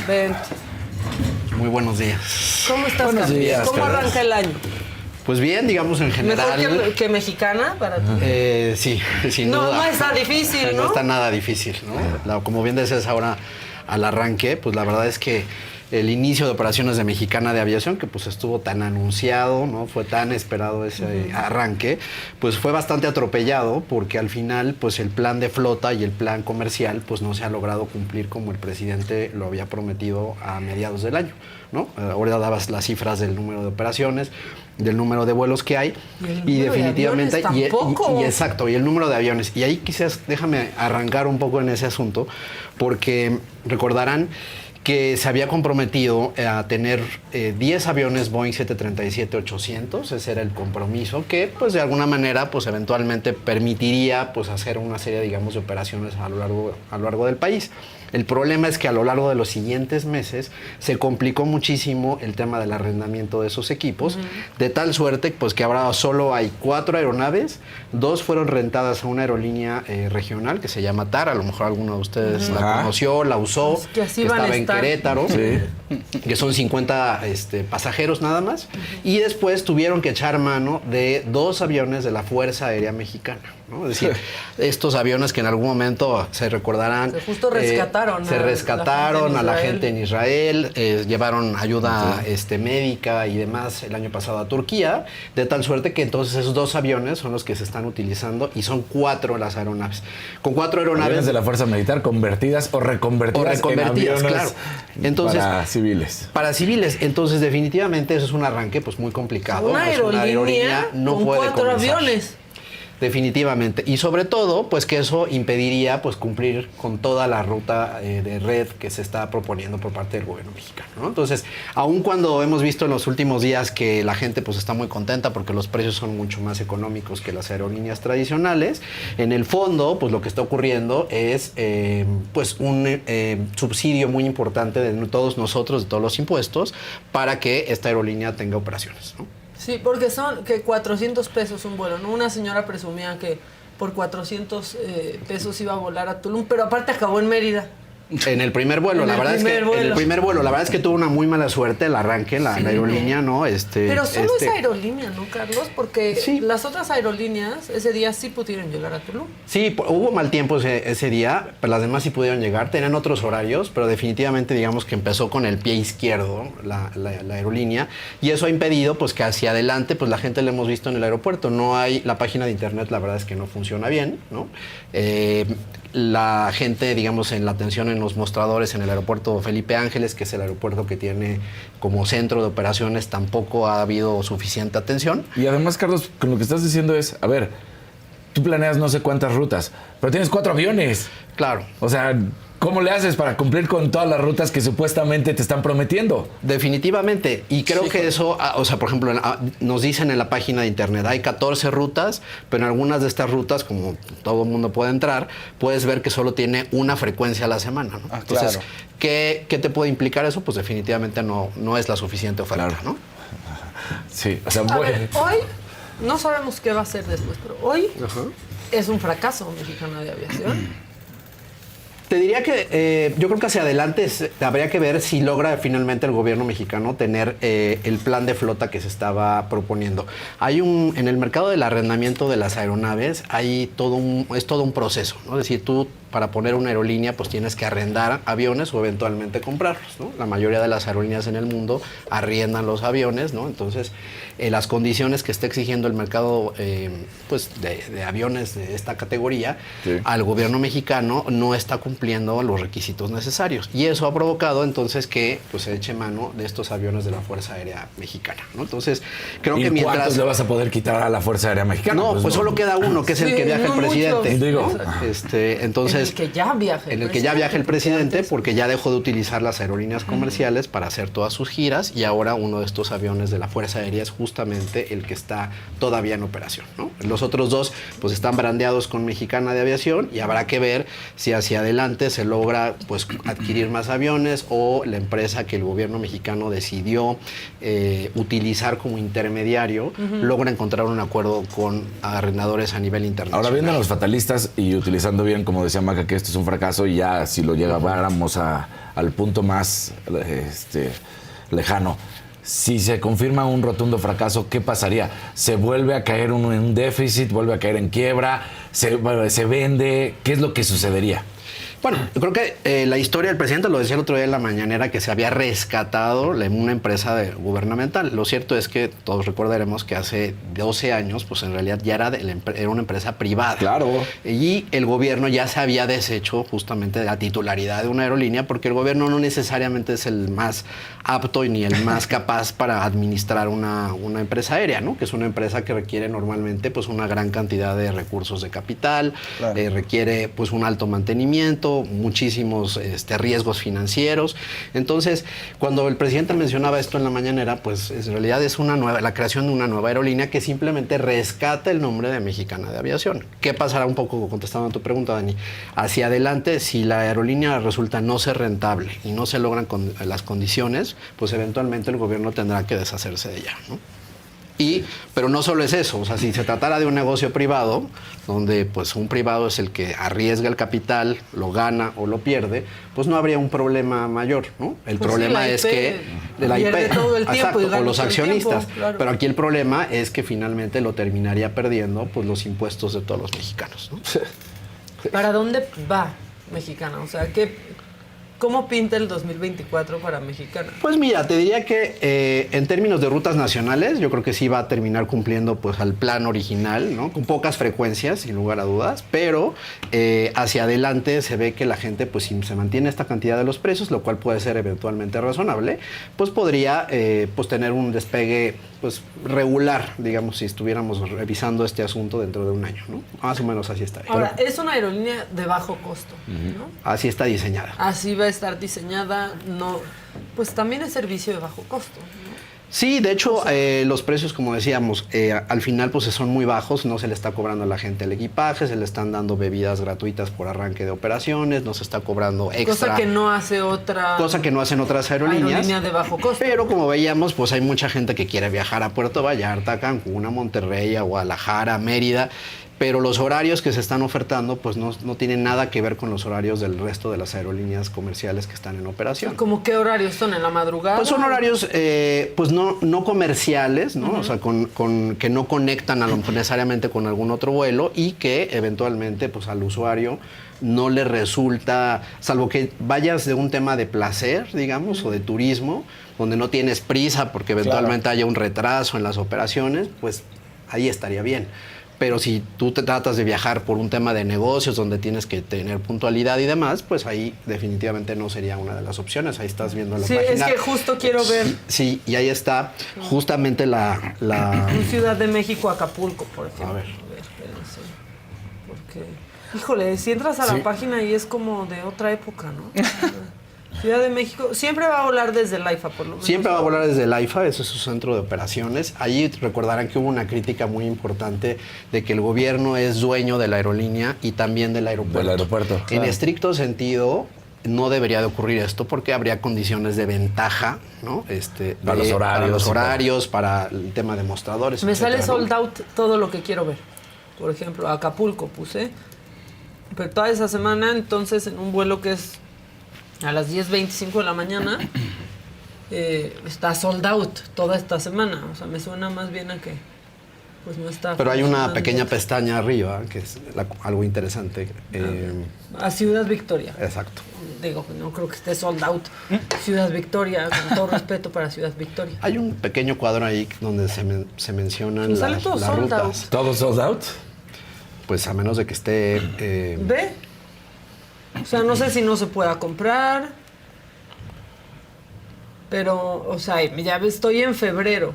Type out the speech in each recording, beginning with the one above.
Vente. Muy buenos días. ¿Cómo estás, Buenos Carlos? días, ¿Cómo Carlos. arranca el año? Pues bien, digamos en general. ¿Mejor que mexicana para ti? Sí, sin No, duda. no está difícil, ¿no? No está nada difícil, ¿no? Como bien decías ahora al arranque, pues la verdad es que el inicio de operaciones de Mexicana de Aviación, que pues estuvo tan anunciado, ¿no? Fue tan esperado ese arranque, pues fue bastante atropellado porque al final pues el plan de flota y el plan comercial pues no se ha logrado cumplir como el presidente lo había prometido a mediados del año, ¿no? Ahora dabas las cifras del número de operaciones, del número de vuelos que hay y definitivamente de aviones tampoco. y exacto, y el número de aviones. Y ahí quizás déjame arrancar un poco en ese asunto porque recordarán que se había comprometido a tener 10 aviones Boeing 737-800, ese era el compromiso, que pues de alguna manera pues eventualmente permitiría pues hacer una serie, digamos, de operaciones a lo largo del país. El problema es que a lo largo de los siguientes meses se complicó muchísimo el tema del arrendamiento de esos equipos, de tal suerte pues que ahora solo hay 4 aeronaves, 2 fueron rentadas a una aerolínea regional que se llama TAR, a lo mejor alguno de ustedes la conoció, la usó, Pues que así que van a estaba en estar. Querétaro, que son 50 pasajeros nada más, y después tuvieron que echar mano de 2 aviones de la Fuerza Aérea Mexicana, ¿no? Es decir, estos aviones que en algún momento se recordarán. Justo rescataron a la gente en Israel, llevaron ayuda médica y demás el año pasado a Turquía, de tal suerte que entonces esos 2 aviones son los que se están utilizando y son 4 las aeronaves. Con 4 aeronaves Aviones de la Fuerza Militar convertidas o reconvertidas en aviones claro. Entonces, para civiles. Para civiles. Entonces, definitivamente eso es un arranque pues muy complicado. Una aerolínea no con puede 4 comenzar. aviones. Definitivamente. Y sobre todo, pues que eso impediría pues cumplir con toda la ruta de red que se está proponiendo por parte del gobierno mexicano, ¿no? Entonces, aun cuando hemos visto en los últimos días que la gente pues está muy contenta porque los precios son mucho más económicos que las aerolíneas tradicionales, en el fondo, pues lo que está ocurriendo es pues un subsidio muy importante de todos nosotros, de todos los impuestos, para que esta aerolínea tenga operaciones, ¿no? Sí, porque son que 400 pesos un vuelo, ¿no? Una señora presumía que por 400 pesos iba a volar a Tulum, pero aparte acabó en Mérida. En el primer vuelo, en el primer vuelo, la verdad es que tuvo una muy mala suerte el arranque, la aerolínea, ¿no? Pero solo esa aerolínea, ¿no, Carlos? Porque sí, las otras aerolíneas ese día sí pudieron llegar a Tulum. Sí, hubo mal tiempo ese día, pero las demás sí pudieron llegar, tenían otros horarios, pero definitivamente digamos que empezó con el pie izquierdo la aerolínea, y eso ha impedido pues que hacia adelante pues la gente la hemos visto en el aeropuerto. No hay, la página de internet la verdad es que no funciona bien, ¿no? La gente, digamos, en la atención en los mostradores en el aeropuerto Felipe Ángeles, que es el aeropuerto que tiene como centro de operaciones, tampoco ha habido suficiente atención. Y además, Carlos, con lo que estás diciendo es, a ver, tú planeas no sé cuántas rutas, pero tienes 4 aviones. Claro. O sea, ¿cómo le haces para cumplir con todas las rutas que supuestamente te están prometiendo? Definitivamente. Y creo que eso, o sea, por ejemplo, nos dicen en la página de internet, hay 14 rutas, pero en algunas de estas rutas, como todo el mundo puede entrar, puedes ver que solo tiene una frecuencia a la semana, ¿no? Entonces, claro. ¿qué te puede implicar eso? Pues definitivamente no es la suficiente oferta, Claro. ¿no? Sí, o sea, A ver, hoy no sabemos qué va a ser después, pero hoy es un fracaso Mexicana de Aviación. Te diría que yo creo que hacia adelante habría que ver si logra finalmente el gobierno mexicano tener el plan de flota que se estaba proponiendo. En el mercado del arrendamiento de las aeronaves es todo un proceso, ¿no? Es decir, tú para poner una aerolínea pues tienes que arrendar aviones o eventualmente comprarlos, ¿no? La mayoría de las aerolíneas en el mundo arriendan los aviones, ¿no? Entonces, las condiciones que está exigiendo el mercado pues de aviones de esta categoría, al gobierno mexicano no está cumpliendo los requisitos necesarios. Y eso ha provocado entonces que pues, se eche mano de estos aviones de la Fuerza Aérea Mexicana, ¿no? Entonces, creo que mientras... ¿Cuántos le vas a poder quitar a la Fuerza Aérea Mexicana? No, pues solo queda uno, que es el que viaja el presidente. Digo, entonces, en el que ya viaja el presidente, porque ya dejó de utilizar las aerolíneas comerciales para hacer todas sus giras, y ahora uno de estos aviones de la Fuerza Aérea es justamente el que está todavía en operación, ¿no? Los otros 2 pues están brandeados con Mexicana de Aviación, y habrá que ver si hacia adelante se logra pues adquirir más aviones, o la empresa que el gobierno mexicano decidió utilizar como intermediario logra encontrar un acuerdo con arrendadores a nivel internacional. ahora, viendo a los fatalistas y utilizando bien, como decía Maca, que esto es un fracaso y ya si lo lleváramos al punto más lejano, si se confirma un rotundo fracaso, ¿qué pasaría? ¿Se vuelve a caer uno en un déficit? ¿Vuelve a caer en quiebra? ¿Se vende? ¿Qué es lo que sucedería? Bueno, yo creo que la historia del presidente lo decía el otro día en la mañanera, que se había rescatado una empresa gubernamental. Lo cierto es que todos recordaremos que hace 12 años, pues en realidad ya era una empresa privada. Claro. Y el gobierno ya se había deshecho justamente de la titularidad de una aerolínea, porque el gobierno no necesariamente es el más apto ni el más capaz para administrar una empresa aérea, ¿no? Que es una empresa que requiere normalmente pues una gran cantidad de recursos de capital, claro. Requiere pues un alto mantenimiento, muchísimos riesgos financieros. Entonces, cuando el presidente mencionaba esto en la mañanera, pues en realidad es la creación de una nueva aerolínea que simplemente rescata el nombre de Mexicana de Aviación. ¿Qué pasará un poco, contestando a tu pregunta, Dani? Hacia adelante, si la aerolínea resulta no ser rentable y no se logran las condiciones, pues eventualmente el gobierno tendrá que deshacerse de ella, ¿no? Pero no solo es eso, o sea, si se tratara de un negocio privado, donde pues un privado es el que arriesga el capital, lo gana o lo pierde, pues no habría un problema mayor, ¿no? El pues problema sí, es que la IP, todo el tiempo, exacto, o los accionistas, tiempo, claro. Pero aquí el problema es que finalmente lo terminaría perdiendo pues los impuestos de todos los mexicanos, ¿no? ¿Para dónde va Mexicana? O sea, ¿cómo pinta el 2024 para Mexicana? Pues mira, te diría que en términos de rutas nacionales, yo creo que sí va a terminar cumpliendo pues al plan original, ¿no? Con pocas frecuencias, sin lugar a dudas, pero hacia adelante se ve que la gente, pues si se mantiene esta cantidad de los precios, lo cual puede ser eventualmente razonable, pues podría pues tener un despegue pues regular, digamos, si estuviéramos revisando este asunto dentro de un año, ¿no? Más o menos así estaría. Ahora, es una aerolínea de bajo costo, ¿no? Así está diseñada. Así va a estar diseñada, no, pues también es servicio de bajo costo, ¿no? Sí, de hecho, los precios, como decíamos, al final pues son muy bajos, no se le está cobrando a la gente el equipaje, se le están dando bebidas gratuitas por arranque de operaciones, no se está cobrando extra. Cosa que no hace otra... Cosa que no hacen otras aerolíneas. Aerolínea de bajo costo. Pero como veíamos, pues hay mucha gente que quiere viajar a Puerto Vallarta, a Cancún, a Monterrey, a Guadalajara, a Mérida, pero los horarios que se están ofertando pues no tienen nada que ver con los horarios del resto de las aerolíneas comerciales que están en operación. ¿Cómo qué horarios son? ¿En la madrugada? Pues son horarios pues no comerciales, ¿no? O sea, que no conectan necesariamente con algún otro vuelo y que eventualmente pues al usuario no le resulta, salvo que vayas de un tema de placer, digamos, o de turismo, donde no tienes prisa porque eventualmente haya un retraso en las operaciones, pues ahí estaría bien. Pero si tú te tratas de viajar por un tema de negocios donde tienes que tener puntualidad y demás, pues ahí definitivamente no sería una de las opciones. Ahí estás viendo la página. Sí, es que justo quiero ver. Sí, y ahí está justamente la... Ciudad de México, Acapulco, por ejemplo. A ver, espérense. Porque, híjole, si entras a la página y es como de otra época, ¿no? Ciudad de México, siempre va a volar desde el AIFA, por lo menos. Siempre va a volar desde el AIFA, ese es su centro de operaciones. Allí recordarán que hubo una crítica muy importante de que el gobierno es dueño de la aerolínea y también del aeropuerto. Del aeropuerto, En estricto sentido, no debería de ocurrir esto porque habría condiciones de ventaja, ¿no? Para los horarios, para el tema de mostradores. Me etcétera, sale sold out todo lo que quiero ver. Por ejemplo, Acapulco puse, pero toda esa semana, entonces, en un vuelo que es a las 10:25 de la mañana, está sold out toda esta semana. O sea, me suena más bien a que pues no está. Pero hay una pequeña pestaña arriba, que es algo interesante. A Ciudad Victoria. Exacto. Digo, no creo que esté sold out. Ciudad Victoria, con todo respeto para Ciudad Victoria. Hay un pequeño cuadro ahí donde se mencionan las rutas. ¿Todo sold out? Pues a menos de que esté... ¿Ve? O sea, no sé si no se pueda comprar, pero, o sea, ya estoy en febrero.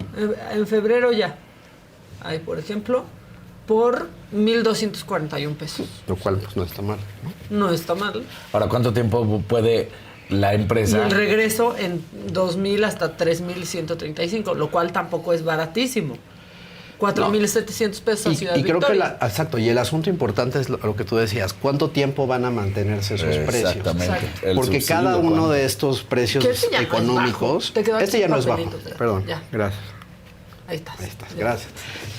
En febrero ya. Hay, por ejemplo, por 1,241 pesos. Lo cual pues no está mal, ¿no? No está mal. Ahora, ¿cuánto tiempo puede la empresa? Y el regreso en 2,000 hasta 3,135, lo cual tampoco es baratísimo. 4,700 pesos a Ciudad Victoria. Victoria. Creo que exacto, y el asunto importante es lo que tú decías, ¿cuánto tiempo van a mantenerse esos precios? Exactamente. Porque cada uno de estos precios económicos, este ya no es bajo. Perdón, ya. gracias. Ahí estás. Ahí estás, gracias.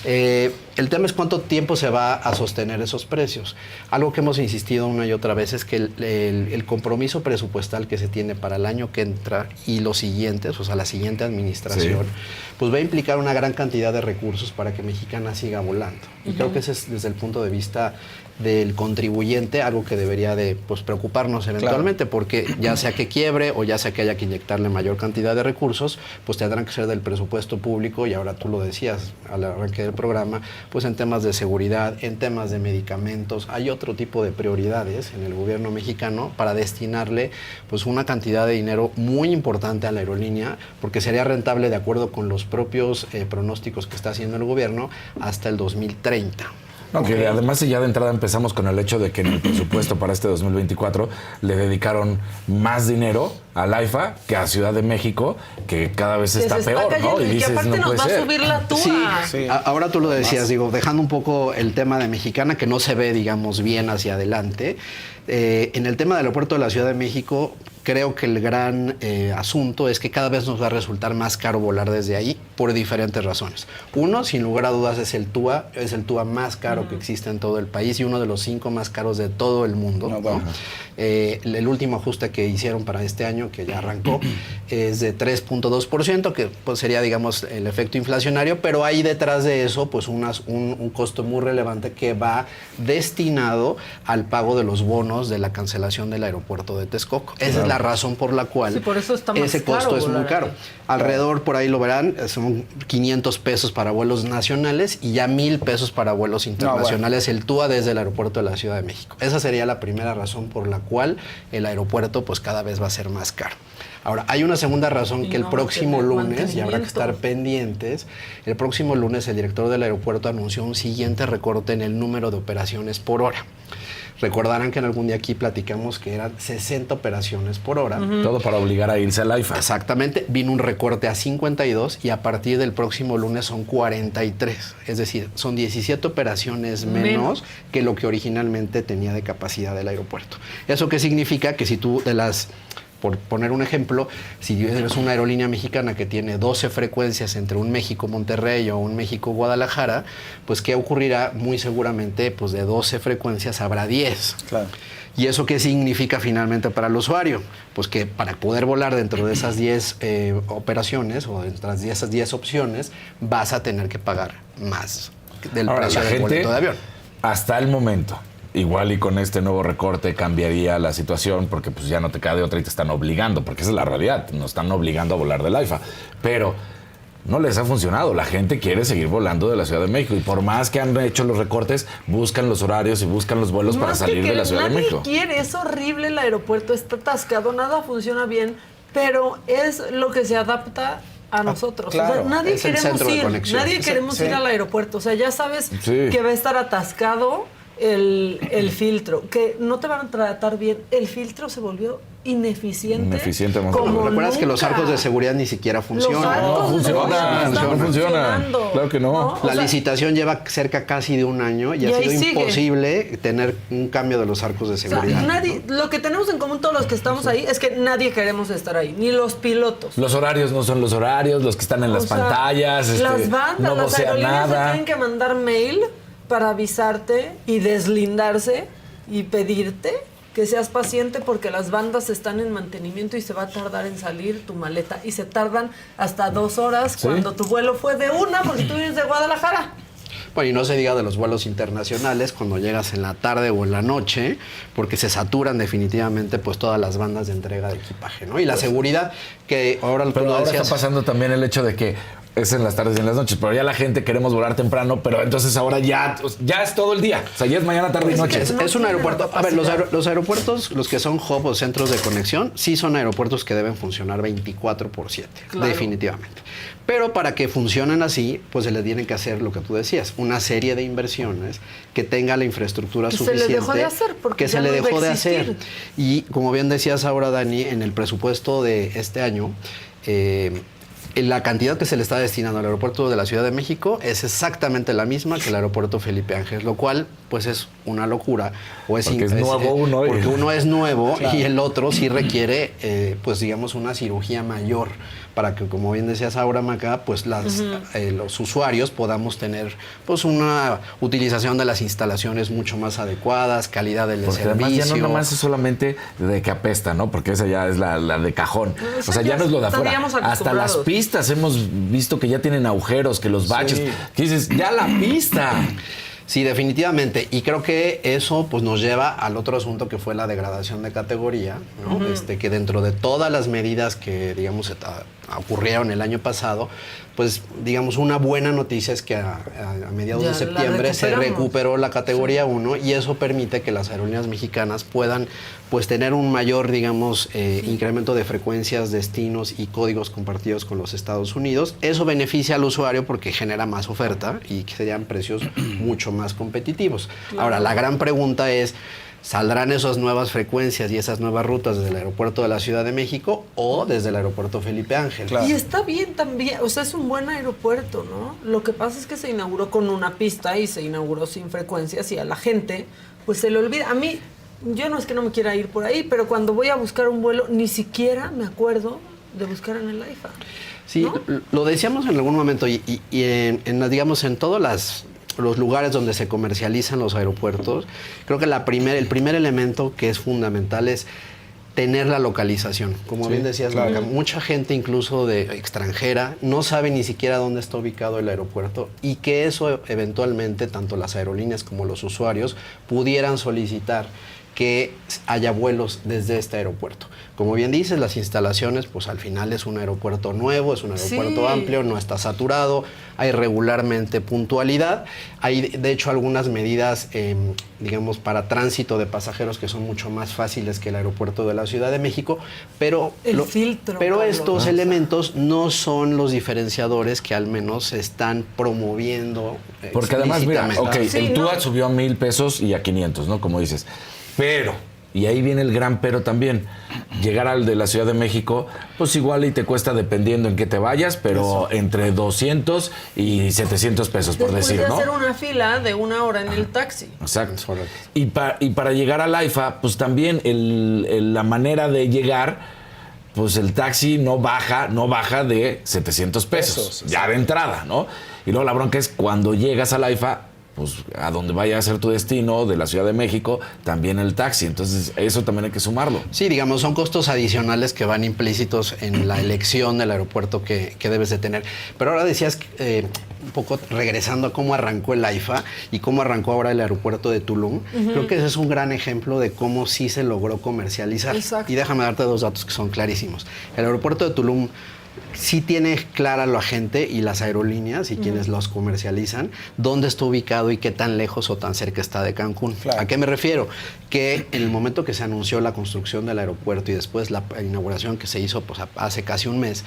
El tema es cuánto tiempo se va a sostener esos precios. Algo que hemos insistido una y otra vez es que el compromiso presupuestal que se tiene para el año que entra y los siguientes, o sea, la siguiente administración, pues va a implicar una gran cantidad de recursos para que Mexicana siga volando. Y creo que ese es, desde el punto de vista del contribuyente, algo que debería de preocuparnos eventualmente, porque ya sea que quiebre o ya sea que haya que inyectarle mayor cantidad de recursos, pues tendrán que ser del presupuesto público, y ahora tú lo decías al arranque del programa, pues en temas de seguridad, en temas de medicamentos, hay otro tipo de prioridades en el gobierno mexicano para destinarle pues una cantidad de dinero muy importante a la aerolínea, porque sería rentable, de acuerdo con los propios pronósticos que está haciendo el gobierno, hasta el 2030. Aunque además ya de entrada empezamos con el hecho de que en el presupuesto para este 2024 le dedicaron más dinero al AIFA que a Ciudad de México, que cada vez está peor, ¿no? Y dices, aparte no nos va puede a ser. subir la TUA. Sí. Ahora tú lo decías, digo, dejando un poco el tema de Mexicana, que no se ve, digamos, bien hacia adelante. En el tema del aeropuerto de la Ciudad de México, creo que el gran asunto es que cada vez nos va a resultar más caro volar desde ahí por diferentes razones. Uno, sin lugar a dudas, es el TUA más caro que existe en todo el país y uno de los 5 más caros de todo el mundo. ¿no? El último ajuste que hicieron para este año, que ya arrancó, es de 3.2%, que pues sería, digamos, el efecto inflacionario, pero hay detrás de eso pues un costo muy relevante que va destinado al pago de los bonos de la cancelación del aeropuerto de Texcoco. Esa es la razón por la cual por eso está más ese costo caro es muy caro. Alrededor, por ahí lo verán, son 500 pesos para vuelos nacionales y ya 1,000 pesos para vuelos internacionales, el TUA desde el aeropuerto de la Ciudad de México. Esa sería la primera razón por la cual el aeropuerto pues cada vez va a ser más caro. Ahora, hay una segunda razón, que el próximo lunes, y habrá que estar pendientes, el próximo lunes el director del aeropuerto anunció un siguiente recorte en el número de operaciones por hora. Recordarán que en algún día aquí platicamos que eran 60 operaciones por hora. Todo para obligar a irse al AIFA. Exactamente. Vino un recorte a 52 y a partir del próximo lunes son 43. Es decir, son 17 operaciones menos que lo que originalmente tenía de capacidad del aeropuerto. ¿Eso qué significa? Que si tú por poner un ejemplo, si eres una aerolínea mexicana que tiene 12 frecuencias entre un México-Monterrey o un México-Guadalajara, pues ¿qué ocurrirá? Muy seguramente, pues de 12 frecuencias habrá 10. Claro. ¿Y eso qué significa finalmente para el usuario? Pues que para poder volar dentro de esas 10 operaciones o dentro de esas 10 opciones, vas a tener que pagar más del precio del boleto de avión. Hasta el momento, igual y con este nuevo recorte cambiaría la situación, porque pues ya no te queda de otra y te están obligando, porque esa es la realidad, nos están obligando a volar del AIFA. Pero no les ha funcionado, la gente quiere seguir volando de la Ciudad de México y por más que han hecho los recortes, buscan los horarios y buscan los vuelos para salir de la Ciudad de México. Nadie quiere, es horrible el aeropuerto, está atascado, nada funciona bien, pero es lo que se adapta a nosotros. Claro, o sea, nadie es el queremos centro de ir, conexión. nadie queremos ir al aeropuerto. O sea, ya sabes que va a estar atascado el filtro, que no te van a tratar bien. El filtro se volvió ineficiente. Como ¿recuerdas que los arcos de seguridad ni siquiera funcionan? No funciona. Claro que no. La licitación lleva cerca casi de un año y ha sido imposible tener un cambio de los arcos de seguridad. O sea, lo que tenemos en común todos los que estamos ahí es que nadie queremos estar ahí, ni los pilotos. Los horarios no son los horarios, los que están en las pantallas, las bandas, no las vocea aerolíneas nada. te tienen que mandar mail para avisarte y deslindarse y pedirte que seas paciente porque las bandas están en mantenimiento y se va a tardar en salir tu maleta. Y se tardan hasta 2 horas cuando tu vuelo fue de 1 porque tú vienes de Guadalajara. Bueno, y no se diga de los vuelos internacionales cuando llegas en la tarde o en la noche, porque se saturan definitivamente pues todas las bandas de entrega de equipaje, ¿no? Y la seguridad que ahora está pasando también el hecho de que es en las tardes y en las noches, pero ya la gente queremos volar temprano, pero entonces ahora ya es todo el día. O sea, ya es mañana, tarde y noche. Es un aeropuerto. A ver, los aeropuertos, los que son hub o centros de conexión, sí son aeropuertos que deben funcionar 24/7, definitivamente. Pero para que funcionen así, pues se les tiene que hacer lo que tú decías, una serie de inversiones que tenga la infraestructura suficiente. Se le dejó de hacer, porque que se le dejó de hacer. Y como bien decías ahora, Dani, en el presupuesto de este año, la cantidad que se le está destinando al aeropuerto de la Ciudad de México es exactamente la misma que el aeropuerto Felipe Ángeles, lo cual pues es una locura. O porque es nuevo uno. Porque uno es nuevo y el otro sí requiere, pues digamos, una cirugía mayor para que, como bien decías ahora, Maca, pues los usuarios podamos tener pues una utilización de las instalaciones mucho más adecuadas, calidad del porque servicio. Además ya no nomás es solamente de que apesta, ¿no? Porque esa ya es la de cajón. O sea, ya no es lo de afuera. Hasta las pistas hemos visto que ya tienen agujeros, que los baches. Que dices, ya la pista. Sí, definitivamente. Y creo que eso pues nos lleva al otro asunto que fue la degradación de categoría, ¿no? Que dentro de todas las medidas que, digamos, ocurrieron el año pasado, pues, digamos, una buena noticia es que a mediados de septiembre se recuperó la categoría 1 y eso permite que las aerolíneas mexicanas puedan, pues, tener un mayor, digamos, incremento de frecuencias, destinos y códigos compartidos con los Estados Unidos. Eso beneficia al usuario porque genera más oferta y que serían precios mucho más competitivos. Claro. Ahora, la gran pregunta es, ¿saldrán esas nuevas frecuencias y esas nuevas rutas desde el aeropuerto de la Ciudad de México o desde el aeropuerto Felipe Ángel? Claro. Y está bien también, o sea, es un buen aeropuerto, ¿no? Lo que pasa es que se inauguró con una pista y se inauguró sin frecuencias y a la gente, pues se le olvida. A mí, yo no es que no me quiera ir por ahí, pero cuando voy a buscar un vuelo, ni siquiera me acuerdo de buscar en el AIFA. Sí, ¿no? Lo decíamos en algún momento y digamos, en todas los lugares donde se comercializan los aeropuertos, creo que el primer elemento que es fundamental es tener la localización. Como bien decías, claro. Mucha gente, incluso de extranjera, no sabe ni siquiera dónde está ubicado el aeropuerto y que eso eventualmente, tanto las aerolíneas como los usuarios, pudieran solicitar que haya vuelos desde este aeropuerto. Como bien dices, las instalaciones, pues al final es un aeropuerto nuevo, es un aeropuerto amplio, no está saturado, hay regularmente puntualidad, hay de hecho algunas medidas, digamos, para tránsito de pasajeros que son mucho más fáciles que el aeropuerto de la Ciudad de México, pero estos elementos no son los diferenciadores que al menos se están promoviendo. Porque además, mira, el TUA subió a 1,000 pesos y a 500, ¿no? Como dices. Pero, y ahí viene el gran pero también, llegar al de la Ciudad de México, pues igual y te cuesta dependiendo en qué te vayas, pero entre 200 y 700 pesos, por decir, ¿no? Hacer una fila de 1 hora en el taxi. Exacto. Y para llegar al AIFA, pues también la manera de llegar, pues el taxi no baja de 700 pesos ya de entrada, ¿no? Y luego la bronca es cuando llegas al AIFA, pues a donde vaya a ser tu destino, de la Ciudad de México, también el taxi. Entonces, eso también hay que sumarlo. Sí, digamos, son costos adicionales que van implícitos en la elección del aeropuerto que debes de tener. Pero ahora decías, un poco regresando a cómo arrancó el AIFA y cómo arrancó ahora el aeropuerto de Tulum, creo que ese es un gran ejemplo de cómo sí se logró comercializar. Exacto. Y déjame darte 2 datos que son clarísimos. El aeropuerto de Tulum sí tiene clara la gente y las aerolíneas y quienes los comercializan dónde está ubicado y qué tan lejos o tan cerca está de Cancún. Claro. ¿A qué me refiero? Que en el momento que se anunció la construcción del aeropuerto y después la inauguración que se hizo pues, hace casi un mes,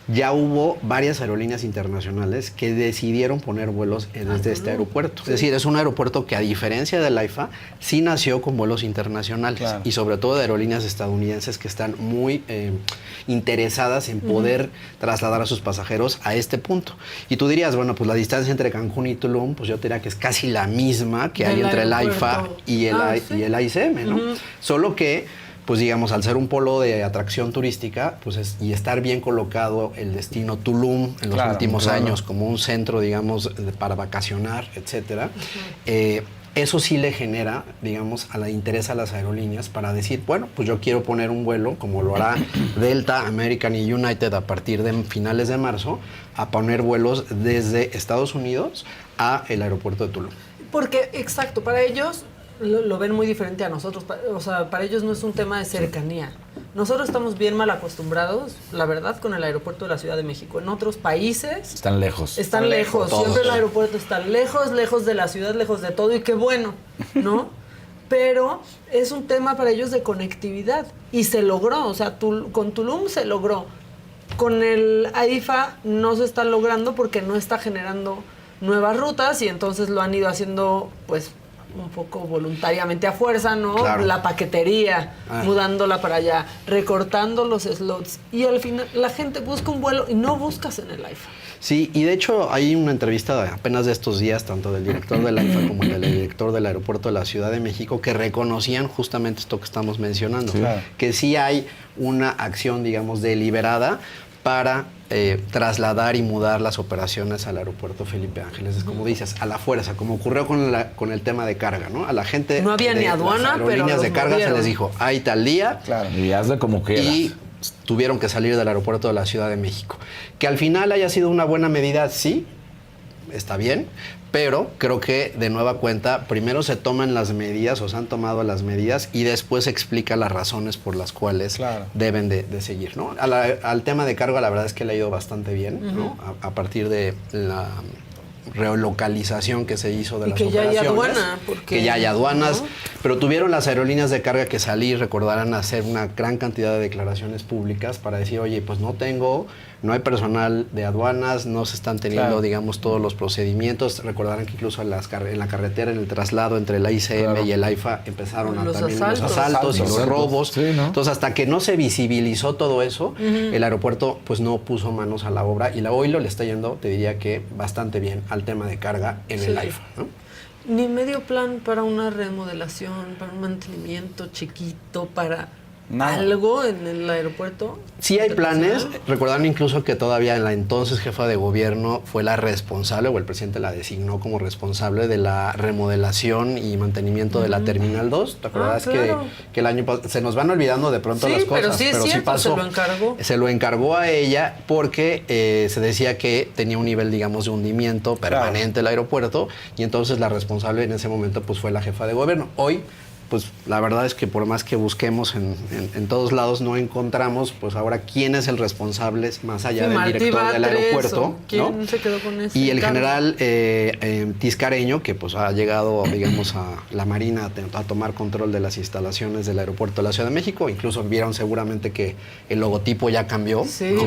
ya hubo varias aerolíneas internacionales que decidieron poner vuelos desde este aeropuerto. Es decir, es un aeropuerto que, a diferencia del AIFA, sí nació con vuelos internacionales. Claro. Y sobre todo de aerolíneas estadounidenses que están muy interesadas en poder trasladar a sus pasajeros a este punto. Y tú dirías, bueno, pues la distancia entre Cancún y Tulum, pues yo te diría que es casi la misma que hay entre el AIFA y el AICM, ¿no? Solo que, pues digamos, al ser un polo de atracción turística, pues y estar bien colocado el destino Tulum en los últimos años como un centro, digamos, para vacacionar, etcétera, eso sí le genera, digamos, interés a las aerolíneas para decir, bueno, pues yo quiero poner un vuelo, como lo hará Delta, American y United a partir de finales de marzo, a poner vuelos desde Estados Unidos a el aeropuerto de Tulum. Porque, exacto, para ellos lo ven muy diferente a nosotros. O sea, para ellos no es un tema de cercanía. Nosotros estamos bien mal acostumbrados, la verdad, con el aeropuerto de la Ciudad de México. En otros países están lejos. Están lejos. Siempre el aeropuerto está lejos de la ciudad, lejos de todo. Y qué bueno, ¿no? Pero es un tema para ellos de conectividad. Y se logró. O sea, con Tulum se logró. Con el AIFA no se está logrando porque no está generando nuevas rutas y entonces lo han ido haciendo, pues, un poco voluntariamente a fuerza, ¿no? Claro. La paquetería, mudándola para allá, recortando los slots. Y al final la gente busca un vuelo y no buscas en el AIFA. Sí, y de hecho hay una entrevista apenas de estos días, tanto del director del AIFA como del director del aeropuerto de la Ciudad de México, que reconocían justamente esto que estamos mencionando, que sí hay una acción, digamos, deliberada para trasladar y mudar las operaciones al aeropuerto Felipe Ángeles. Es como dices, a la fuerza, como ocurrió con el tema de carga, ¿no? A la gente no había ni aduana, las aerolíneas pero de carga se les dijo, hay tal día. Claro. Y hazle como quieras. Y tuvieron que salir del aeropuerto de la Ciudad de México. Que al final haya sido una buena medida, sí, está bien, pero creo que de nueva cuenta primero se toman las medidas o se han tomado las medidas y después se explica las razones por las cuales deben de seguir, ¿no? Al tema de carga la verdad es que le ha ido bastante bien, ¿no? A partir de la relocalización que se hizo de las operaciones. Y que ya hay aduana. Que ya hay aduanas, pero tuvieron las aerolíneas de carga que salir, recordarán, hacer una gran cantidad de declaraciones públicas para decir, oye, pues no hay personal de aduanas, no se están teniendo, digamos, todos los procedimientos. Recordarán que incluso en la carretera, en el traslado entre el ICM y el AIFA, empezaron también los asaltos y los robos. Sí, ¿no? Entonces, hasta que no se visibilizó todo eso, el aeropuerto pues no puso manos a la obra y la OILO le está yendo, te diría que bastante bien al tema de carga en el AIFA, ¿no? Ni medio plan para una remodelación, para un mantenimiento chiquito, para algo en el aeropuerto. Sí hay planes. Recordaron incluso que todavía la entonces jefa de gobierno fue la responsable, o el presidente la designó como responsable de la remodelación y mantenimiento de la Terminal 2. ¿Te acuerdas que el año pasado se nos van olvidando de pronto las cosas? Pero sí es cierto, pasó. se lo encargó. Se lo encargó a ella porque se decía que tenía un nivel, digamos, de hundimiento permanente el aeropuerto, y entonces la responsable en ese momento pues fue la jefa de gobierno. Hoy pues la verdad es que por más que busquemos en todos lados no encontramos, pues ahora quién es el responsable más allá del director del aeropuerto, ¿quién ¿no? se quedó con ese Y el encargo? general Tiscareño, que pues ha llegado, digamos, a la Marina a tomar control de las instalaciones del aeropuerto de la Ciudad de México. Incluso vieron seguramente que el logotipo ya cambió, Sí. ¿no?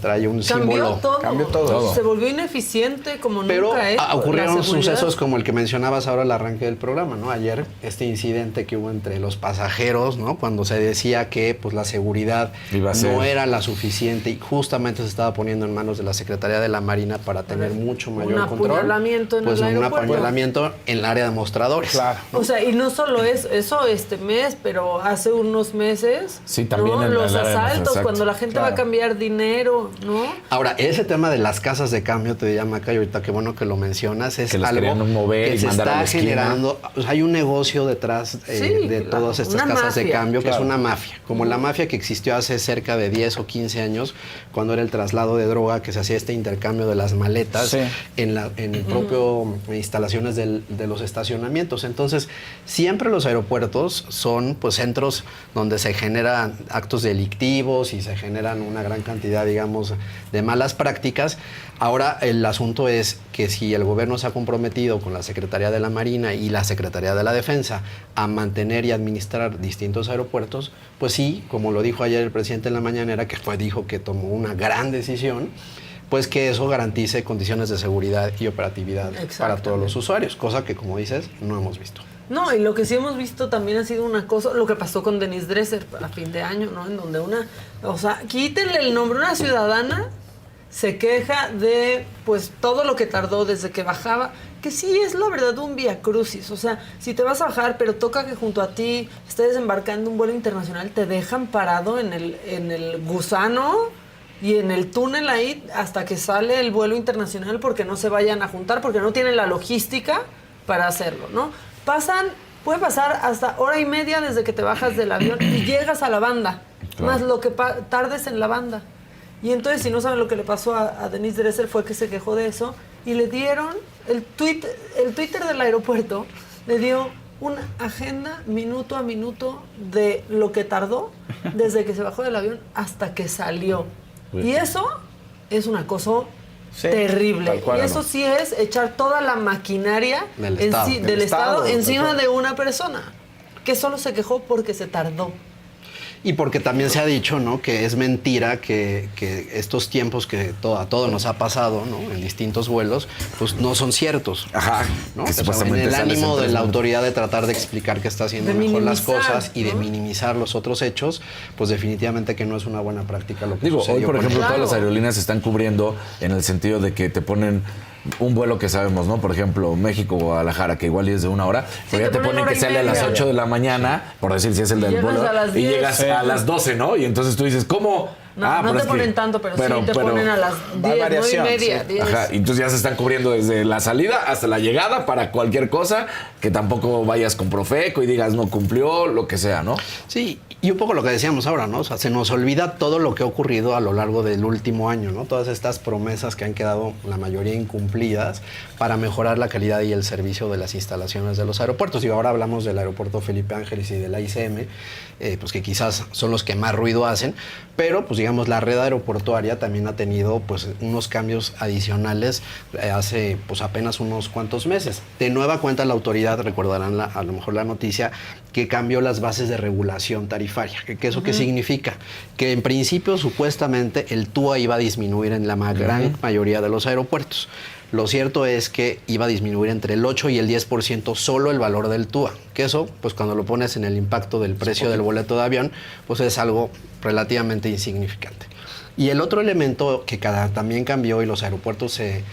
Trae un símbolo. Cambió todo. Se volvió ineficiente como pero nunca es. ocurrieron sucesos como el que mencionabas ahora al arranque del programa, ¿no? Ayer este incidente que hubo entre los pasajeros, ¿no? Cuando se decía que pues la seguridad no era la suficiente y justamente se estaba poniendo en manos de la Secretaría de la Marina para tener mucho mayor control. Un apuñalamiento en el aeropuerto. Un apuñalamiento en el área de mostradores. Claro. ¿No? O sea, y no solo eso este mes, pero hace unos meses, sí, también ¿no? Los asaltos, cuando la gente va a cambiar dinero, ¿no? Ahora, ese tema de las casas de cambio, te llama acá, y ahorita qué bueno que lo mencionas, es que algo mover que y se mandar está a generando. O sea, hay un negocio detrás de todas estas casas de cambio, que es una mafia, como la mafia que existió hace cerca de 10 o 15 años, cuando era el traslado de droga, que se hacía este intercambio de las maletas en el propio instalaciones de los estacionamientos. Entonces, siempre los aeropuertos son pues centros donde se generan actos delictivos y se generan una gran cantidad, digamos, de malas prácticas. Ahora el asunto es que si el gobierno se ha comprometido con la Secretaría de la Marina y la Secretaría de la Defensa a mantener y administrar distintos aeropuertos, pues sí, como lo dijo ayer el presidente en la mañanera, dijo que tomó una gran decisión, pues que eso garantice condiciones de seguridad y operatividad para todos los usuarios, cosa que, como dices, no hemos visto. No, y lo que sí hemos visto también ha sido una cosa, lo que pasó con Denise Dresser a fin de año, ¿no? En donde quítenle el nombre, una ciudadana se queja de, pues, todo lo que tardó desde que bajaba, que sí es la verdad un viacrucis. O sea, si te vas a bajar, pero toca que junto a ti estés desembarcando un vuelo internacional, te dejan parado en el gusano y en el túnel ahí hasta que sale el vuelo internacional porque no se vayan a juntar, porque no tienen la logística para hacerlo, ¿no? Puede pasar hasta hora y media desde que te bajas del avión y llegas a la banda, más lo que tardes en la banda. Y entonces, si no saben lo que le pasó a Denise Dresser, fue que se quejó de eso y le dieron el Twitter del aeropuerto, le dio una agenda minuto a minuto de lo que tardó desde que se bajó del avión hasta que salió. Y eso es un acoso terrible. Y eso sí es echar toda la maquinaria del Estado encima de una persona que solo se quejó porque se tardó. Y porque también se ha dicho, ¿no?, que es mentira que estos tiempos que a todo nos ha pasado, ¿no?, en distintos vuelos, pues no son ciertos. Ajá. ¿No? Que O sea, en supuestamente el sales ánimo en de 3 la minutos. autoridad de tratar de explicar que está haciendo De mejor las minimizar, cosas y de ¿no? minimizar los otros hechos, pues definitivamente que no es una buena práctica lo que Digo, hoy sucedió por con ejemplo él. todas las Claro. aerolíneas se están cubriendo en el sentido de que te ponen un vuelo que sabemos, ¿no? Por ejemplo, México-Guadalajara, que igual es de 1 hora, pero ya te te ponen ponen que hora y sale a las media. 8 de la mañana, por decir si es el Y del llegas vuelo, a las y 10. llegas a las 12, ¿no? Y entonces tú dices, ¿cómo? No, no pero te es que- ponen tanto, pero sí te ponen a las 10, 9 y variación, media, sí. 10. Ajá, y entonces ya se están cubriendo desde la salida hasta la llegada para cualquier cosa, que tampoco vayas con Profeco y digas no cumplió, lo que sea, ¿no? Sí, y un poco lo que decíamos ahora, ¿no? O sea, se nos olvida todo lo que ha ocurrido a lo largo del último año, ¿no? Todas estas promesas que han quedado, la mayoría incumplidas, para mejorar la calidad y el servicio de las instalaciones de los aeropuertos. Y ahora hablamos del aeropuerto Felipe Ángeles y de la ICM, pues que quizás son los que más ruido hacen, pero pues digamos la red aeroportuaria también ha tenido pues unos cambios adicionales hace pues apenas unos cuantos meses. De nueva cuenta la autoridad, recordarán a lo mejor la noticia, que cambió las bases de regulación tarifaria. ¿Qué eso qué significa? Que en principio supuestamente el TUA iba a disminuir en la gran mayoría de los aeropuertos. Lo cierto es que iba a disminuir entre el 8 y el 10% solo el valor del TUA. Que eso, pues cuando lo pones en el impacto del precio del boleto de avión, pues es algo relativamente insignificante. Y el otro elemento que también cambió y los aeropuertos se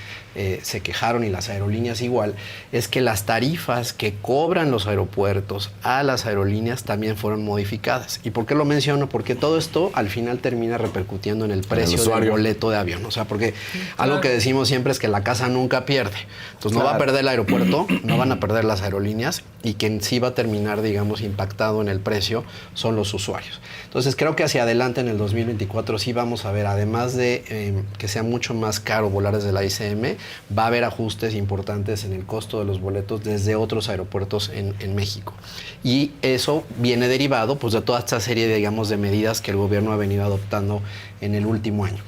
quejaron y las aerolíneas igual, es que las tarifas que cobran los aeropuertos a las aerolíneas también fueron modificadas. ¿Y por qué lo menciono? Porque todo esto al final termina repercutiendo en el precio del usuario. boleto de avión. O sea, porque algo que decimos siempre es que la casa nunca pierde. Entonces no va a perder el aeropuerto, no van a perder las aerolíneas y quien sí va a terminar, digamos, impactado en el precio son los usuarios. Entonces creo que hacia adelante en el 2024 sí vamos a ver, además de que sea mucho más caro volar desde la ICM, va a haber ajustes importantes en el costo de los boletos desde otros aeropuertos en México. Y eso viene derivado pues, de toda esta serie, digamos, de medidas que el gobierno ha venido adoptando en el último año.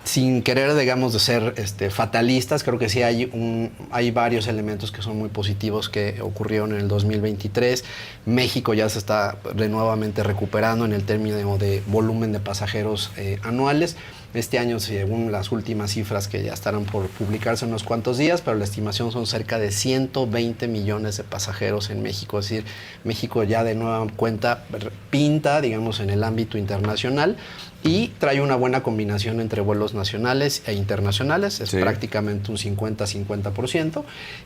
Sin querer, digamos, de ser fatalistas, creo que sí hay varios elementos que son muy positivos que ocurrieron en el 2023. México ya se está nuevamente recuperando en el término de volumen de pasajeros anuales. Este año, según las últimas cifras que ya estarán por publicarse en unos cuantos días, pero la estimación son cerca de 120 millones de pasajeros en México. Es decir, México ya de nueva cuenta pinta, digamos, en el ámbito internacional y trae una buena combinación entre vuelos nacionales e internacionales. Es prácticamente un 50-50%.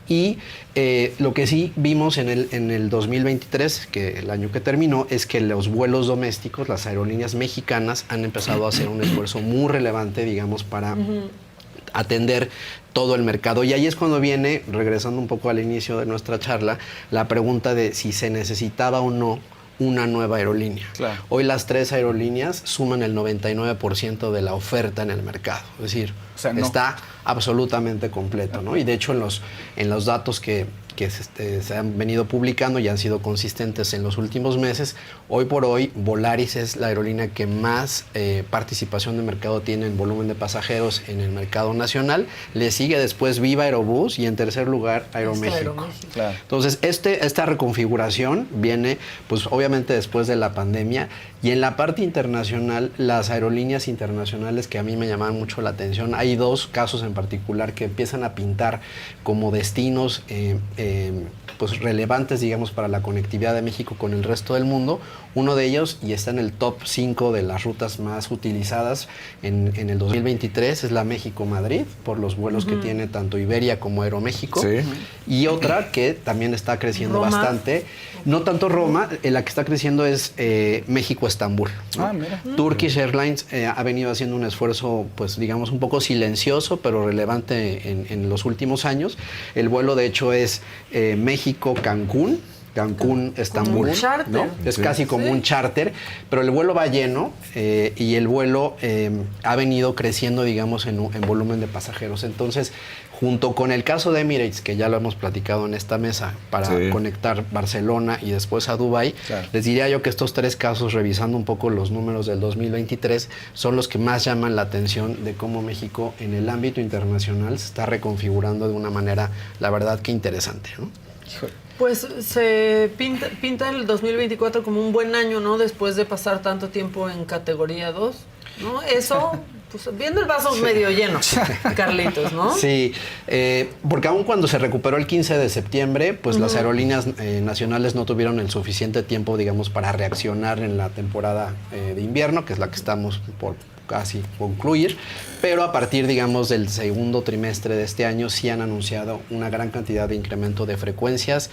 Y lo que sí vimos en el 2023, que el año que terminó, es que los vuelos domésticos, las aerolíneas mexicanas han empezado a hacer un esfuerzo muy relevante, digamos, para atender todo el mercado. Y ahí es cuando viene, regresando un poco al inicio de nuestra charla, la pregunta de si se necesitaba o no una nueva aerolínea. Claro. Hoy las 3 aerolíneas suman el 99% de la oferta en el mercado. Es decir, O sea, no. está absolutamente completo, ¿no? Y de hecho en los datos que se han venido publicando y han sido consistentes en los últimos meses, hoy por hoy Volaris es la aerolínea que más participación de mercado tiene en volumen de pasajeros en el mercado nacional. Le sigue después Viva Aerobús y en tercer lugar Aeroméxico. Claro. Entonces, esta reconfiguración viene, pues obviamente después de la pandemia, y en la parte internacional, las aerolíneas internacionales que a mí me llamaban mucho la atención, hay 2 casos en particular que empiezan a pintar como destinos pues relevantes, digamos, para la conectividad de México con el resto del mundo. Uno de ellos, y está en el top 5 de las rutas más utilizadas en el 2023, es la México-Madrid, por los vuelos que tiene tanto Iberia como Aeroméxico. Sí. Y otra que también está creciendo Roma. bastante, no tanto Roma, la que está creciendo es México-Estambul, ¿no? Ah, mira. Turkish Airlines ha venido haciendo un esfuerzo, pues digamos, un poco silencioso, pero relevante en los últimos años. El vuelo, de hecho, es México-Cancún. Cancún-Estambul, Como un charter. ¿no? Es Sí. casi como Sí. un charter, pero el vuelo va lleno y el vuelo ha venido creciendo, digamos, en volumen de pasajeros. Entonces, junto con el caso de Emirates, que ya lo hemos platicado en esta mesa, para conectar Barcelona y después a Dubái, Claro. les diría yo que estos 3 casos, revisando un poco los números del 2023, son los que más llaman la atención de cómo México en el ámbito internacional se está reconfigurando de una manera, la verdad, que interesante, ¿no? Híjole. Pues se pinta el 2024 como un buen año, ¿no? Después de pasar tanto tiempo en categoría 2, ¿no? Eso, pues viendo el vaso medio lleno, Carlitos, ¿no? Sí, porque aun cuando se recuperó el 15 de septiembre, pues las aerolíneas nacionales no tuvieron el suficiente tiempo, digamos, para reaccionar en la temporada de invierno, que es la que estamos por casi concluir, pero a partir, digamos, del segundo trimestre de este año sí han anunciado una gran cantidad de incremento de frecuencias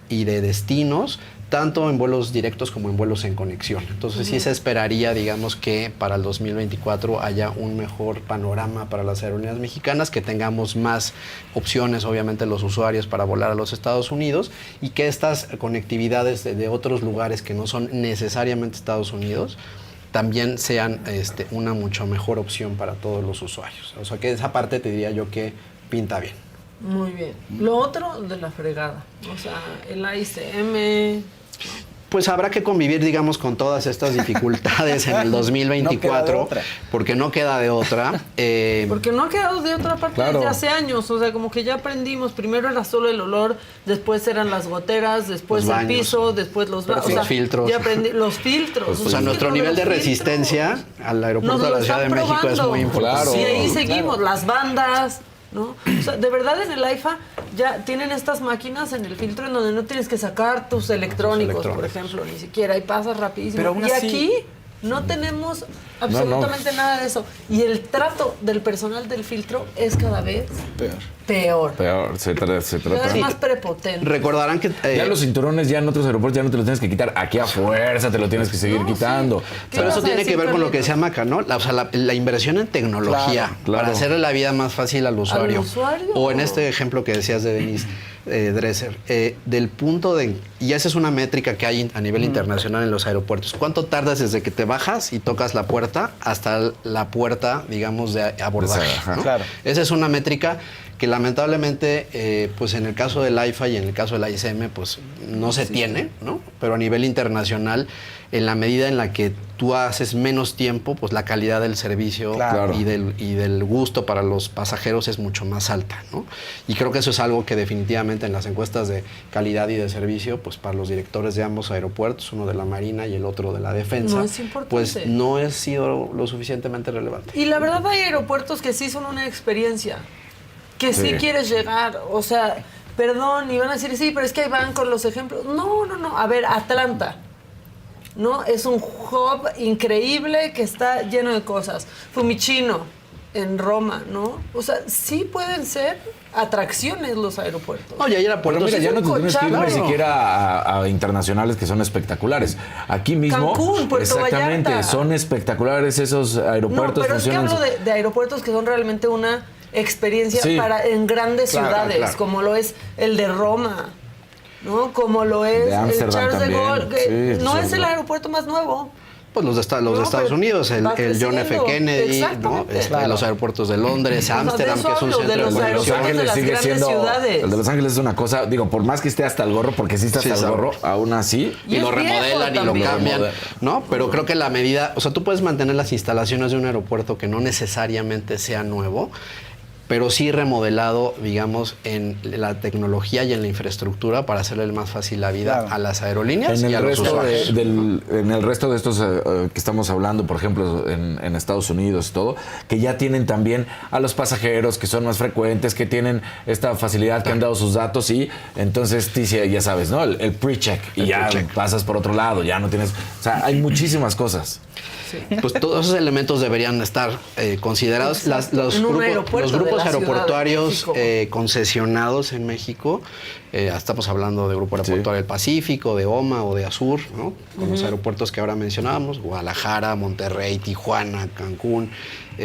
y de destinos, tanto en vuelos directos como en vuelos en conexión. Entonces sí se esperaría, digamos, que para el 2024 haya un mejor panorama para las aerolíneas mexicanas, que tengamos más opciones, obviamente, los usuarios para volar a los Estados Unidos y que estas conectividades de otros lugares que no son necesariamente Estados Unidos también sean una mucho mejor opción para todos los usuarios. O sea que esa parte te diría yo que pinta bien. Muy bien. Lo otro de la fregada, o sea, el AICM... Pues habrá que convivir, digamos, con todas estas dificultades en el 2024, porque no queda de otra. Porque no ha quedado de otra parte desde hace años, o sea, como que ya aprendimos, primero era solo el olor, después eran las goteras, después el piso, después los filtros. Ya aprendí los filtros. O sea, nuestro nivel de resistencia al aeropuerto de la Ciudad de México es muy importante. Y ahí seguimos, las bandas, ¿no? O sea, de verdad en el AIFA ya tienen estas máquinas en el filtro en donde no tienes que sacar tus electrónicos, por ejemplo, ni siquiera, y pasas rapidísimo. Pero aún y así, aquí no tenemos absolutamente nada de eso. Y el trato del personal del filtro es cada vez peor. Se trata. Cada vez más prepotente. Recordarán que... ya los cinturones ya en otros aeropuertos ya no te los tienes que quitar. Aquí a fuerza te lo tienes que seguir quitando. Sí. Pero eso tiene que ver con lo que decía Maca, ¿no? O sea, la inversión en tecnología para hacerle la vida más fácil al usuario. O en este ejemplo que decías de Denise Dresser, del punto de... Y esa es una métrica que hay a nivel internacional en los aeropuertos. ¿Cuánto tardas desde que te bajas y tocas la puerta hasta la puerta, digamos, de abordaje? ¿No? Claro. Esa es una métrica que lamentablemente, pues en el caso del AIFA y en el caso del AICM, pues no se tiene, ¿no? Pero a nivel internacional, en la medida en la que tú haces menos tiempo, pues la calidad del servicio y del gusto para los pasajeros es mucho más alta, ¿no? Y creo que eso es algo que definitivamente en las encuestas de calidad y de servicio, pues para los directores de ambos aeropuertos, uno de la Marina y el otro de la Defensa, pues no ha sido lo suficientemente relevante. Y la verdad hay aeropuertos que sí son una experiencia, que sí quieres llegar, o sea, perdón, y van a decir, sí, pero es que ahí van con los ejemplos. No, a ver, Atlanta, ¿no? Es un hub increíble que está lleno de cosas. Fiumicino, en Roma, ¿no? O sea, sí pueden ser atracciones los aeropuertos. No, ya hay aeropuertos. Pero mira, ya no te tienes que ir ni siquiera a internacionales que son espectaculares. Aquí mismo, Cancún, Puerto exactamente, Vallarta. Son espectaculares esos aeropuertos. No, pero es que hablo de aeropuertos que son realmente una experiencia en grandes ciudades, como lo es el de Roma, ¿no? Como lo es el Charles de Gaulle, que no es el aeropuerto más nuevo. Pues los de Estados Unidos, el John F. Kennedy, ¿no? Los aeropuertos de Londres, Ámsterdam, que es un centro de Los Ángeles sigue siendo. El de Los Ángeles es una cosa, digo, por más que esté hasta el gorro, porque sí está hasta el gorro, aún así. Y lo remodelan y lo cambian, ¿no? Pero creo que la medida, o sea, tú puedes mantener las instalaciones de un aeropuerto que no necesariamente sea nuevo, pero sí remodelado, digamos, en la tecnología y en la infraestructura para hacerle más fácil la vida a las aerolíneas y a los usuarios. En el resto de estos que estamos hablando, por ejemplo, en Estados Unidos y todo, que ya tienen también a los pasajeros que son más frecuentes, que tienen esta facilidad, que han dado sus datos y entonces ya sabes, ¿no? El pre-check y ya pasas por otro lado, ya no tienes... O sea, hay muchísimas cosas. Sí. Pues todos esos elementos deberían estar considerados. Los grupos aeroportuarios concesionados en México, estamos hablando de Grupo Aeroportuario del Pacífico, de OMA o de Azur, ¿no? Con los aeropuertos que ahora mencionábamos, Guadalajara, Monterrey, Tijuana, Cancún,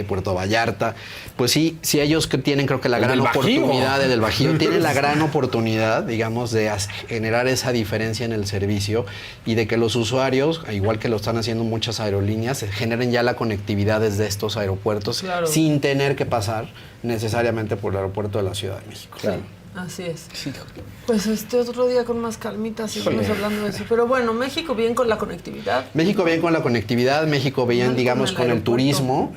Puerto Vallarta. Pues sí, ellos que tienen, creo que la gran oportunidad del Bajío, tienen la gran oportunidad, digamos, de generar esa diferencia en el servicio y de que los usuarios, igual que lo están haciendo muchas aerolíneas, generen ya la conectividad desde estos aeropuertos sin tener que pasar necesariamente por el aeropuerto de la Ciudad de México. Claro. Así es. Híjole. Pues otro día con más calmita seguimos hablando de eso. Pero bueno, México bien con la conectividad. México bien con la conectividad, México bien, Mal digamos, con el con el aeropuerto. turismo,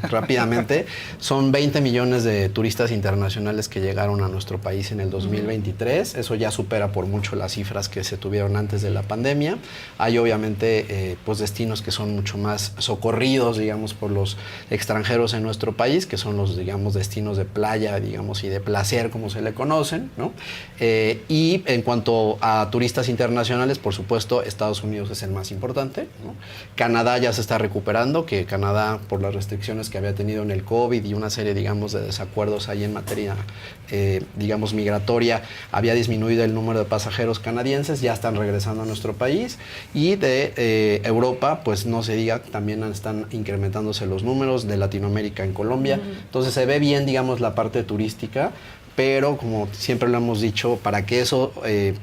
rápidamente. Son 20 millones de turistas internacionales que llegaron a nuestro país en el 2023. Eso ya supera por mucho las cifras que se tuvieron antes de la pandemia. Hay obviamente pues destinos que son mucho más socorridos, digamos, por los extranjeros en nuestro país, que son los, digamos, destinos de playa, digamos, y de placer, como se le conocen, ¿no? Y en cuanto a turistas internacionales, por supuesto, Estados Unidos es el más importante, ¿no? Canadá ya se está recuperando, que Canadá, por las restricciones que había tenido en el COVID y una serie, digamos, de desacuerdos ahí en materia, digamos, migratoria, había disminuido el número de pasajeros canadienses, ya están regresando a nuestro país. Y de Europa, pues no se diga, también están incrementándose los números, de Latinoamérica en Colombia. Entonces se ve bien, digamos, la parte turística, pero como siempre lo hemos dicho, para que eso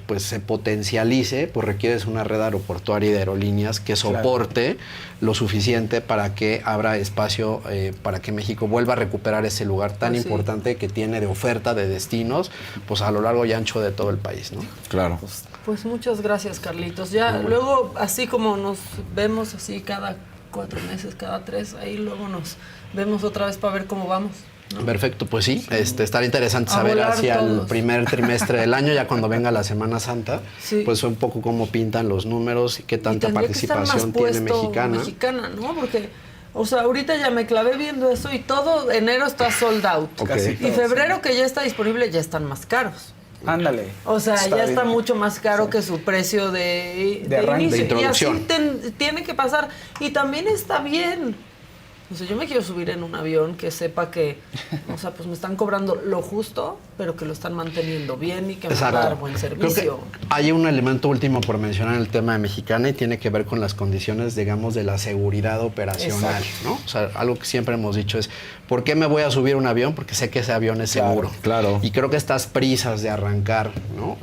pues se potencialice, pues requieres una red aeroportuaria y de aerolíneas que soporte lo suficiente para que abra espacio para que México vuelva a recuperar ese lugar tan importante que tiene de oferta de destinos, pues a lo largo y ancho de todo el país, ¿no? Claro. Pues muchas gracias, Carlitos. Ya luego, así como nos vemos así cada 4 meses, cada 3, ahí luego nos vemos otra vez para ver cómo vamos, ¿no? Perfecto, pues sí, estará interesante A saber volar hacia el todos. primer trimestre del año, ya cuando venga la Semana Santa, Sí. pues un poco cómo pintan los números y qué Y tanta tendría que estar más participación tiene puesto mexicana. ¿no? Porque, o sea, ahorita ya me clavé viendo eso y todo enero está sold out. Ok. Casi Y todo, febrero que ya está disponible ya están más caros. Ándale. O sea, ya está bien. mucho más caro que su precio de arranque. inicio. De introducción. Y así tiene que pasar. Y también está bien. O sea, yo me quiero subir en un avión que sepa que, o sea, pues me están cobrando lo justo, pero que lo están manteniendo bien y que me van a dar buen Creo servicio. que hay un elemento último por mencionar en el tema de Mexicana y tiene que ver con las condiciones, digamos, de la seguridad operacional, ¿no? O sea, algo que siempre hemos dicho es, ¿por qué me voy a subir a un avión? Porque sé que ese avión es seguro. Claro. Y creo que estas prisas de arrancar, ¿no?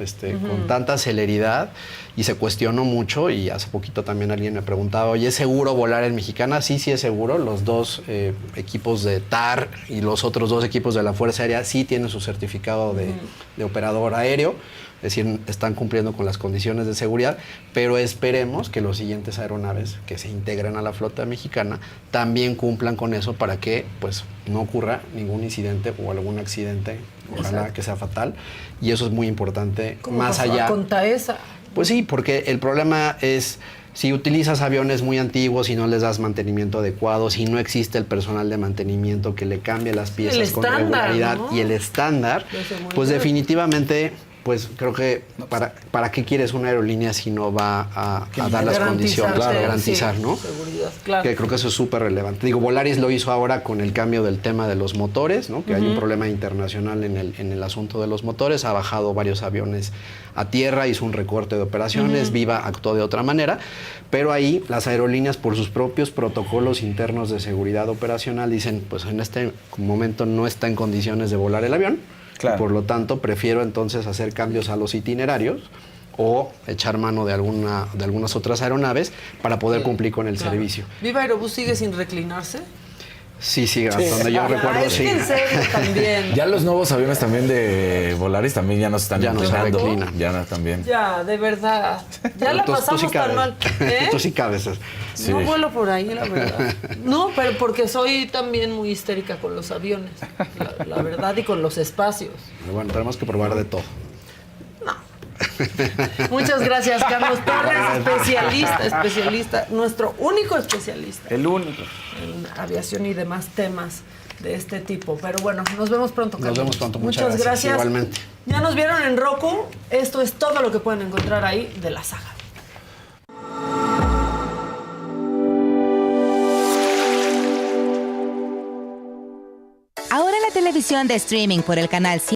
Con tanta celeridad, y se cuestionó mucho, y hace poquito también alguien me preguntaba, oye, ¿es seguro volar en Mexicana? Sí, sí es seguro. Los dos equipos de TAR y los otros 2 equipos de la Fuerza Aérea sí tienen su certificado de operador aéreo, es decir, están cumpliendo con las condiciones de seguridad, pero esperemos que los siguientes aeronaves que se integren a la flota mexicana también cumplan con eso para que pues no ocurra ningún incidente o algún accidente, ojalá que sea fatal, y eso es muy importante. Como Más pasó allá con Taesa. pues sí, porque el problema es si utilizas aviones muy antiguos y no les das mantenimiento adecuado, si no existe el personal de mantenimiento que le cambie las piezas El con estándar, regularidad, ¿no? y el estándar, Desde muy pues bien. definitivamente, pues creo que para qué quieres una aerolínea si no va a dar las condiciones, garantizar, sí, ¿no? Seguridad, claro. Que creo que eso es súper relevante. Digo, Volaris lo hizo ahora con el cambio del tema de los motores, ¿no? Que hay un problema internacional en el asunto de los motores. Ha bajado varios aviones a tierra, hizo un recorte de operaciones, Viva actuó de otra manera, pero ahí las aerolíneas, por sus propios protocolos internos de seguridad operacional, dicen, pues en este momento no está en condiciones de volar el avión. Claro. Y por lo tanto, prefiero entonces hacer cambios a los itinerarios o echar mano de algunas otras aeronaves para poder cumplir con el Claro. servicio. ¿Viva Aerobús sigue sin reclinarse? Sí, hasta donde yo recuerdo, es sí. que en serio también. Ya los nuevos aviones también de Volaris también ya no se están Ya no se inclinando. reclinan. Ya no, también. Ya, de verdad. Ya la Tú pasamos sí tan cabes. mal. ¿Eh? Tú sí cabes. Sí. No vuelo por ahí, la verdad. No, pero porque soy también muy histérica con los aviones, la verdad, y con los espacios. Bueno, tenemos que probar de todo. Muchas gracias, Carlos Torres, especialista, nuestro único especialista El único. en aviación y demás temas de este tipo. Pero bueno, nos vemos pronto, Carlos. Nos vemos pronto, muchas Muchas gracias. gracias. Igualmente. Ya nos vieron en Roku. Esto es todo lo que pueden encontrar ahí de la saga. Ahora la televisión de streaming por el canal